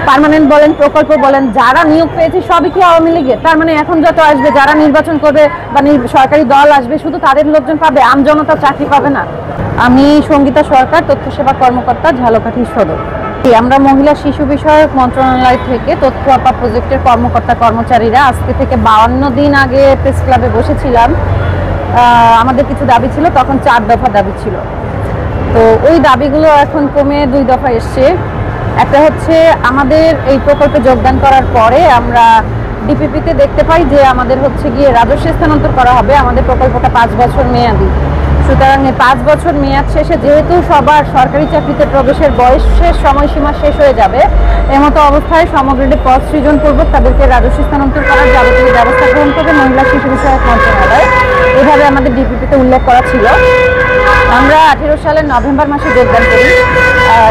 Permanent বলেন, প্রকল্প বলেন, যারা নিয়োগ পেয়েছে সবই কি আওয়ামী লীগের? তার মানে এখন যত আসবে, যারা নির্বাচন করবে বা সরকারি দল আসবে, শুধু তাদের লোকজন পাবে, আমজনতা চাকরি পাবে না। আমি সঙ্গীতা সরকার, তথ্য সেবা কর্মকর্তা, ঝালকাঠি সদর। আমরা মহিলা শিশু বিষয়ক মন্ত্রণালয় থেকে তথ্য আপা প্রজেক্টের কর্মকর্তা কর্মচারীরা আজকে থেকে 52 দিন আগে প্রেস ক্লাবে বসেছিলাম। আমাদের কিছু দাবি ছিল, তখন 4 দফা দাবি ছিল। তো ওই দাবিগুলো এখন কমে 2 দফা এসছে। একটা হচ্ছে, আমাদের এই প্রকল্পে যোগদান করার পরে আমরা ডিপিপিতে দেখতে পাই যে আমাদের হচ্ছে গিয়ে রাজস্ব স্থানান্তর করা হবে। আমাদের প্রকল্পটা 5 বছর মেয়াদি, সুতরাং এই 5 বছর মেয়াদ শেষে যেহেতু সবার সরকারি চাকরিতে প্রবেশের বয়সের সময়সীমা শেষ হয়ে যাবে, এমতো অবস্থায় সমগ্রডে পদ সৃজনপূর্বক তাদেরকে রাজস্ব স্থানান্তর করার যাবতীয় ব্যবস্থা গ্রহণ করবে মহিলা শিশু বিষয়ক মন্ত্রণালয়। এভাবে আমাদের ডিপিপিতে উল্লেখ করা ছিল। আমরা 18 সালের নভেম্বর মাসে যোগদান করি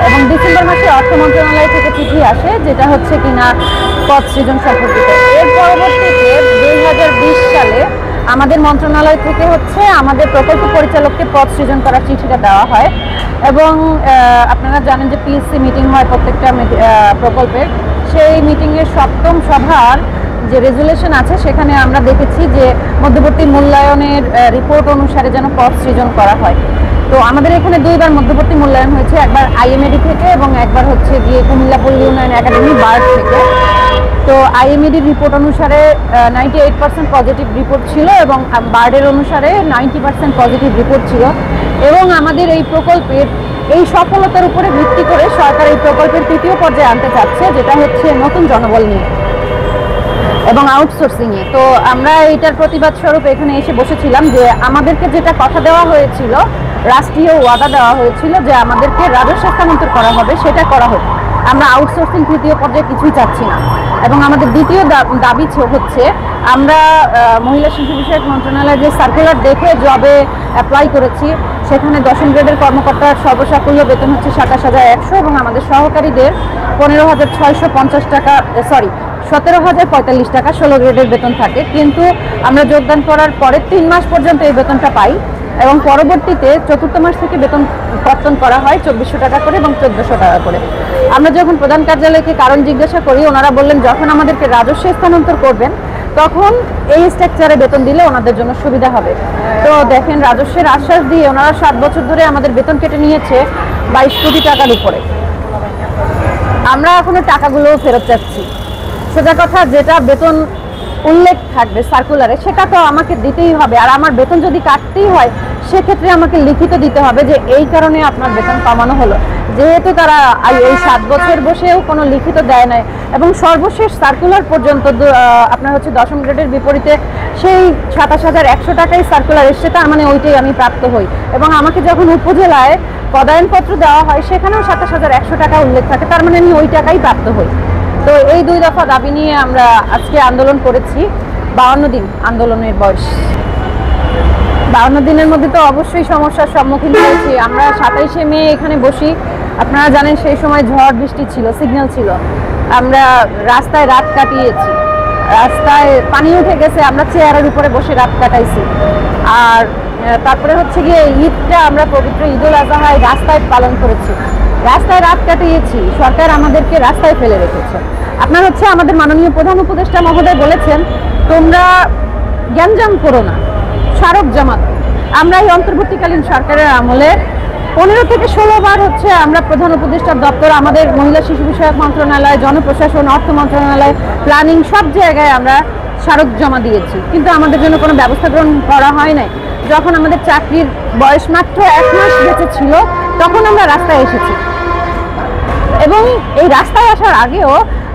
এবং ডিসেম্বর মাসে অর্থ মন্ত্রণালয় থেকে চিঠি আসে, যেটা হচ্ছে কিনা পদ সৃজন সম্পর্কিত। এর পরবর্তীতে 2020 সালে আমাদের মন্ত্রণালয় থেকে হচ্ছে আমাদের প্রকল্প পরিচালককে পদ সৃজন করার চিঠিটা দেওয়া হয় এবং আপনারা জানেন যে পিএসসি মিটিং হয় প্রত্যেকটা প্রকল্পের। সেই মিটিংয়ের 7ম সভার যে রেজুলেশন আছে সেখানে আমরা দেখেছি যে মধ্যবর্তী মূল্যায়নের রিপোর্ট অনুসারে যেন পদ সৃজন করা হয়। তো আমাদের এখানে 2বার মধ্যবর্তী মূল্যায়ন হয়েছে, একবার আইএমএডি থেকে এবং একবার হচ্ছে গিয়ে কুমিল্লা পল্লী উন্নয়ন একাডেমি বার্ড থেকে। তো আইএমএডির রিপোর্ট অনুসারে 98% পজিটিভ রিপোর্ট ছিল এবং বার্ডের অনুসারে 90% পজিটিভ রিপোর্ট ছিল। এবং আমাদের এই প্রকল্পের এই সফলতার উপরে ভিত্তি করে সরকার এই প্রকল্পের 3য় পর্যায়ে আনতে চাচ্ছে, যেটা হচ্ছে নতুন জনবল নিয়ে এবং আউটসোর্সিংয়ে। তো আমরা এটার প্রতিবাদ স্বরূপ এখানে এসে বসেছিলাম যে আমাদেরকে যেটা কথা দেওয়া হয়েছিল, রাষ্ট্রীয় ওয়াদা দেওয়া হয়েছিল যে আমাদেরকে রাজস্ব স্থানান্তর করা হবে, সেটা করা হোক। আমরা আউটসোর্সিং 3য় পর্যায়ে কিছুই চাচ্ছি না। এবং আমাদের দ্বিতীয় দাবি হচ্ছে, আমরা মহিলা শিশু বিষয়ক মন্ত্রণালয়ের যে সার্কুলার দেখে জবে অ্যাপ্লাই করেছি, সেখানে 10ম গ্রেডের কর্মকর্তার সর্বসাকুল্য বেতন হচ্ছে 27,100 এবং আমাদের সহকারীদের 15,650 টাকা, 17,045 টাকা 16 গ্রেডের বেতন থাকে। কিন্তু আমরা যোগদান করার পরে 3 মাস পর্যন্ত এই বেতনটা পাই এবং পরবর্তীতে 4র্থ মাস থেকে বেতন কর্তন করা হয় 2400 টাকা করে এবং 1400 টাকা করে। আমরা যখন প্রধান কার্যালয়কে কারণ জিজ্ঞাসা করি, ওনারা বললেন যখন আমাদেরকে রাজস্ব স্থানান্তর করবেন তখন এই স্ট্রাকচারে বেতন দিলে ওনাদের জন্য সুবিধা হবে। তো দেখেন, রাজস্বের আশ্বাস দিয়ে ওনারা 7 বছর ধরে আমাদের বেতন কেটে নিয়েছে 22 কোটি টাকার উপরে। আমরা এখনো টাকাগুলো ফেরত চাচ্ছি। সোজা কথা, যেটা বেতন উল্লেখ থাকবে সার্কুলারে সেটা তো আমাকে দিতেই হবে। আর আমার বেতন যদি কাটতেই হয় সেক্ষেত্রে আমাকে লিখিত দিতে হবে যে এই কারণে আপনার বেতন কমানো হলো। যেহেতু তারা এই 7 বছর বসেও কোনো লিখিত দেয় নাই এবং সর্বশেষ সার্কুলার পর্যন্ত আপনার হচ্ছে 10ম গ্রেডের বিপরীতে সেই 27,100 টাকাই সার্কুলার এসছে, তার মানে ওইটাই আমি প্রাপ্ত হই। এবং আমাকে যখন উপজেলায় পদায়নপত্র দেওয়া হয় সেখানেও 27,100 টাকা উল্লেখ থাকে, তার মানে আমি ওই টাকাই প্রাপ্ত হই। তো এই 2 দফা দাবি নিয়ে আমরা আজকে আন্দোলন করেছি। 52 দিন আন্দোলনের বয়স। 52 দিনের মধ্যে তো অবশ্যই সমস্যার সম্মুখীন হয়েছি। আমরা 27শে মে এখানে বসি, আপনারা জানেন সেই সময় ঝড় বৃষ্টি ছিল, সিগন্যাল ছিল। আমরা রাস্তায় রাত কাটিয়েছি, রাস্তায় পানি উঠে গেছে, আমরা চেয়ারের উপরে বসে রাত কাটাইছি। আর তারপরে হচ্ছে গিয়ে ঈদটা আমরা পবিত্র ঈদুল আজহায় রাস্তায় পালন করেছি, রাস্তায় রাত কাটিয়েছি। সরকার আমাদেরকে রাস্তায় ফেলে রেখেছে। আপনার হচ্ছে আমাদের মাননীয় প্রধান উপদেষ্টা মহোদয় বলেছেন, তোমরা গ্যাঞ্জাম করো না, স্মারক জমা। আমরা এই অন্তর্বর্তীকালীন সরকারের আমলে 15 থেকে 16 বার হচ্ছে আমরা প্রধান উপদেষ্টার দপ্তর, আমাদের মহিলা শিশু বিষয়ক মন্ত্রণালয়, জনপ্রশাসন, অর্থ মন্ত্রণালয়, প্ল্যানিং, সব জায়গায় আমরা স্মারক জমা দিয়েছি, কিন্তু আমাদের জন্য কোনো ব্যবস্থা গ্রহণ করা হয় নাই। যখন আমাদের চাকরির বয়স মাত্র 1 মাস বেঁচে ছিল তখন আমরা রাস্তায় এসেছি এবং এই রাস্তায় আসার আগেও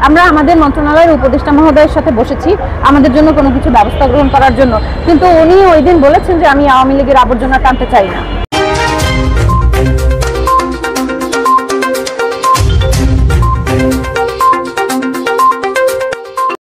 আমরা আমাদের মন্ত্রণালয়ের উপদেষ্টা মহোদয়ের সাথে বসেছি আমাদের জন্য কোনো কিছু ব্যবস্থা গ্রহণ করার জন্য। কিন্তু উনি ওই দিন বলেছেন যে আমি আওয়ামী লীগের আবর্জনা টানতে চাই না।